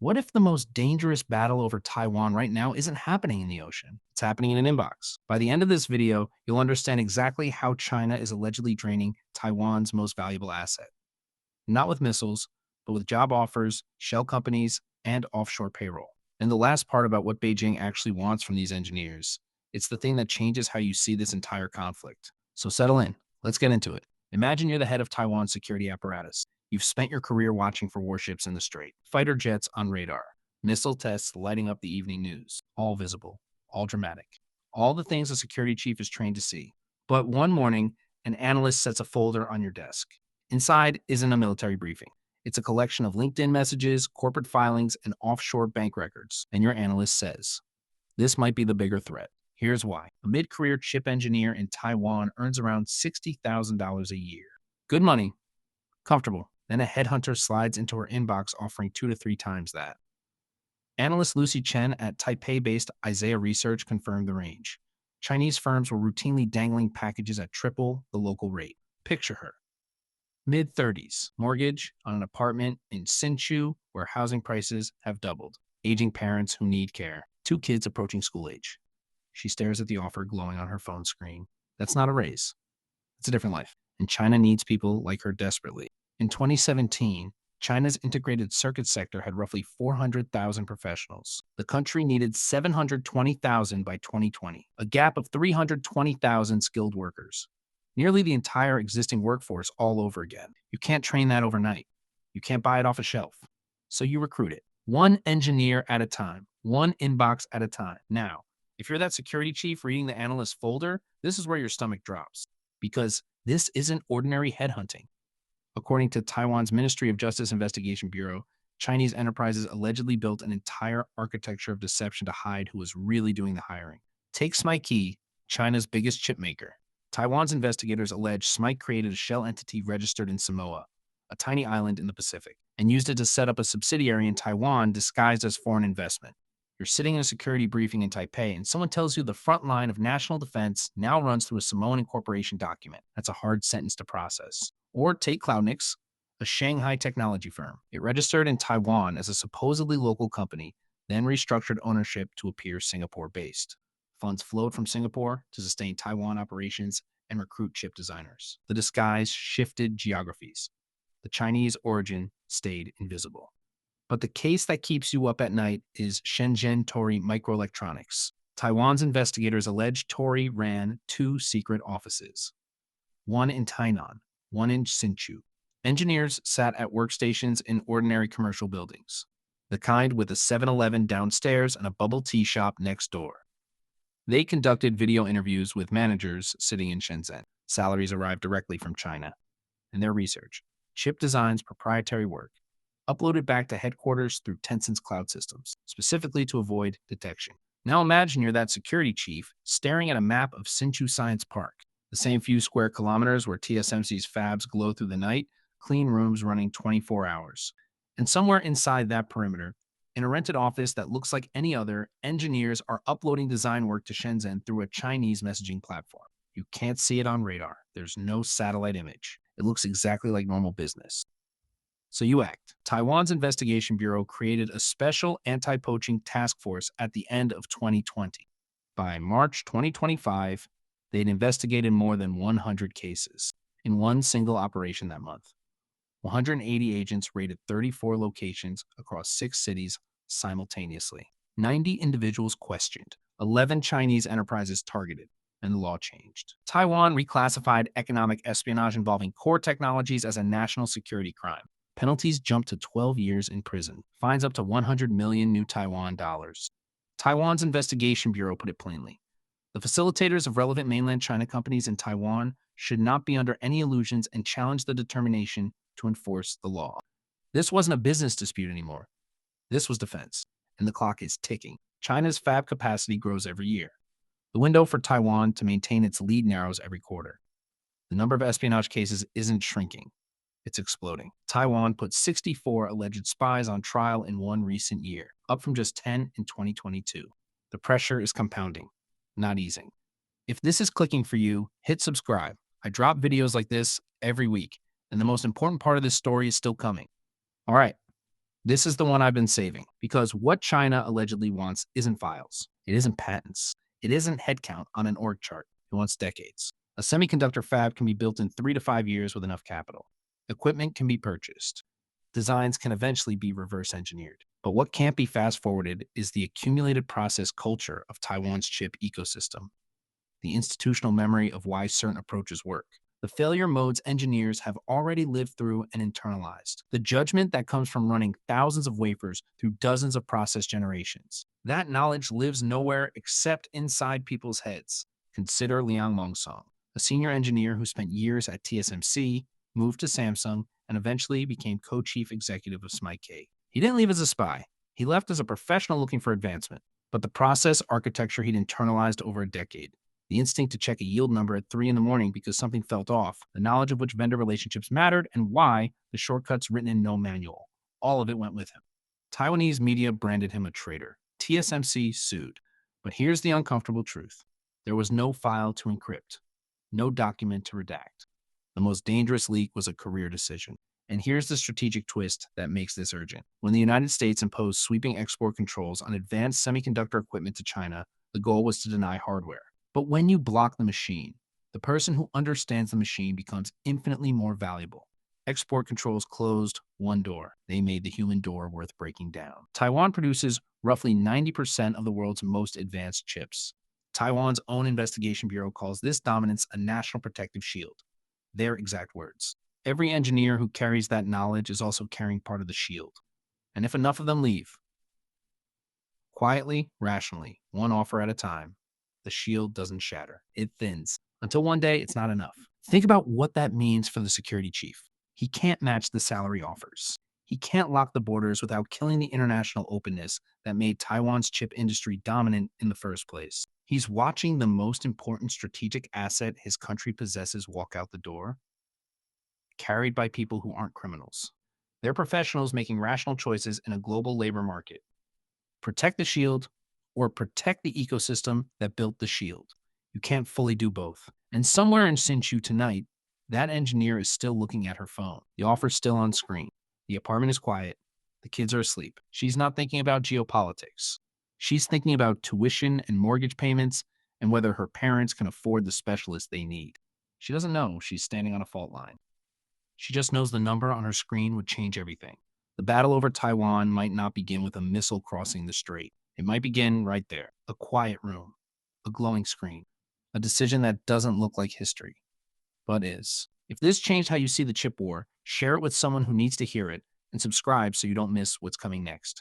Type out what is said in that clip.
What if the most dangerous battle over Taiwan right now isn't happening in the ocean? It's happening in an inbox. By the end of this video, you'll understand exactly how China is allegedly draining Taiwan's most valuable asset. Not with missiles, but with job offers, shell companies, and offshore payroll. And the last part about what Beijing actually wants from these engineers. It's the thing that changes how you see this entire conflict. So settle in. Let's get into it. Imagine you're the head of Taiwan's security apparatus. You've spent your career watching for warships in the strait, fighter jets on radar, missile tests lighting up the evening news, all visible, all dramatic, all the things a security chief is trained to see. But one morning, an analyst sets a folder on your desk. Inside isn't a military briefing. It's a collection of LinkedIn messages, corporate filings, and offshore bank records. And your analyst says, this might be the bigger threat. Here's why. A mid-career chip engineer in Taiwan earns around $60,000 a year. Good money, comfortable. Then a headhunter slides into her inbox offering 2 to 3 times that. Analyst Lucy Chen at Taipei-based Isaiah Research confirmed the range. Chinese firms were routinely dangling packages at triple the local rate. Picture her. Mid-30s, mortgage on an apartment in Hsinchu where housing prices have doubled. Aging parents who need care. 2 kids approaching school age. She stares at the offer glowing on her phone screen. That's not a raise. It's a different life. And China needs people like her desperately. In 2017, China's integrated circuit sector had roughly 400,000 professionals. The country needed 720,000 by 2020, a gap of 320,000 skilled workers. Nearly the entire existing workforce all over again. You can't train that overnight. You can't buy it off a shelf. So you recruit it, one engineer at a time, one inbox at a time. Now, if you're that security chief reading the analyst folder, this is where your stomach drops. Because this isn't ordinary headhunting. According to Taiwan's Ministry of Justice Investigation Bureau, Chinese enterprises allegedly built an entire architecture of deception to hide who was really doing the hiring. Take SMIC, China's biggest chip maker. Taiwan's investigators allege SMIC created a shell entity registered in Samoa, a tiny island in the Pacific, and used it to set up a subsidiary in Taiwan disguised as foreign investment. You're sitting in a security briefing in Taipei, and someone tells you the front line of national defense now runs through a Samoan incorporation document. That's a hard sentence to process. Or take Cloudnix, a Shanghai technology firm. It registered in Taiwan as a supposedly local company, then restructured ownership to appear Singapore-based. Funds flowed from Singapore to sustain Taiwan operations and recruit chip designers. The disguise shifted geographies. The Chinese origin stayed invisible. But the case that keeps you up at night is Shenzhen Torii Microelectronics. Taiwan's investigators allege Torii ran 2 secret offices, one in Tainan, one in Hsinchu. Engineers sat at workstations in ordinary commercial buildings, the kind with a 7-Eleven downstairs and a bubble tea shop next door. They conducted video interviews with managers sitting in Shenzhen. Salaries arrived directly from China. And their research, chip designs, proprietary work, uploaded back to headquarters through Tencent's cloud systems, specifically to avoid detection. Now imagine you're that security chief staring at a map of Hsinchu Science Park, the same few square kilometers where TSMC's fabs glow through the night, clean rooms running 24 hours. And somewhere inside that perimeter, in a rented office that looks like any other, engineers are uploading design work to Shenzhen through a Chinese messaging platform. You can't see it on radar. There's no satellite image. It looks exactly like normal business. So you act. Taiwan's Investigation Bureau created a special anti-poaching task force at the end of 2020. By March 2025, they'd investigated more than 100 cases in one single operation that month. 180 agents raided 34 locations across 6 cities simultaneously. 90 individuals questioned, 11 Chinese enterprises targeted, and the law changed. Taiwan reclassified economic espionage involving core technologies as a national security crime. Penalties jumped to 12 years in prison, fines up to 100 million new Taiwan dollars. Taiwan's Investigation Bureau put it plainly. The facilitators of relevant mainland China companies in Taiwan should not be under any illusions and challenge the determination to enforce the law. This wasn't a business dispute anymore. This was defense, and the clock is ticking. China's fab capacity grows every year. The window for Taiwan to maintain its lead narrows every quarter. The number of espionage cases isn't shrinking. It's exploding. Taiwan put 64 alleged spies on trial in one recent year, up from just 10 in 2022. The pressure is compounding, not easing. If this is clicking for you, hit subscribe. I drop videos like this every week, and the most important part of this story is still coming. All right, This is the one I've been saving because what China allegedly wants isn't files. It isn't patents. It isn't headcount on an org chart. It wants decades. A semiconductor fab can be built in 3 to 5 years with enough capital. Equipment can be purchased. Designs can eventually be reverse engineered. But what can't be fast forwarded is the accumulated process culture of Taiwan's chip ecosystem, the institutional memory of why certain approaches work. The failure modes engineers have already lived through and internalized. The judgment that comes from running thousands of wafers through dozens of process generations. That knowledge lives nowhere except inside people's heads. Consider Liang Mongsong, a senior engineer who spent years at TSMC, moved to Samsung, and eventually became co-chief executive of SMIC. He didn't leave as a spy. He left as a professional looking for advancement. But the process architecture he'd internalized over a decade. The instinct to check a yield number at 3 in the morning because something felt off, the knowledge of which vendor relationships mattered, and why the shortcuts written in no manual. All of it went with him. Taiwanese media branded him a traitor. TSMC sued. But here's the uncomfortable truth. There was no file to encrypt, no document to redact. The most dangerous leak was a career decision. And here's the strategic twist that makes this urgent. When the United States imposed sweeping export controls on advanced semiconductor equipment to China, the goal was to deny hardware. But when you block the machine, the person who understands the machine becomes infinitely more valuable. Export controls closed one door. They made the human door worth breaking down. Taiwan produces roughly 90% of the world's most advanced chips. Taiwan's own investigation bureau calls this dominance a national protective shield. Their exact words. Every engineer who carries that knowledge is also carrying part of the shield. And if enough of them leave, quietly, rationally, one offer at a time, the shield doesn't shatter. It thins. Until one day, it's not enough. Think about what that means for the security chief. He can't match the salary offers. He can't lock the borders without killing the international openness that made Taiwan's chip industry dominant in the first place. He's watching the most important strategic asset his country possesses walk out the door, carried by people who aren't criminals. They're professionals making rational choices in a global labor market. Protect the shield or protect the ecosystem that built the shield. You can't fully do both. And somewhere in Hsinchu tonight, that engineer is still looking at her phone. The offer's still on screen. The apartment is quiet. The kids are asleep. She's not thinking about geopolitics. She's thinking about tuition and mortgage payments and whether her parents can afford the specialists they need. She doesn't know she's standing on a fault line. She just knows the number on her screen would change everything. The battle over Taiwan might not begin with a missile crossing the strait. It might begin right there, a quiet room, a glowing screen, a decision that doesn't look like history, but is. If this changed how you see the chip war, share it with someone who needs to hear it, and subscribe so you don't miss what's coming next.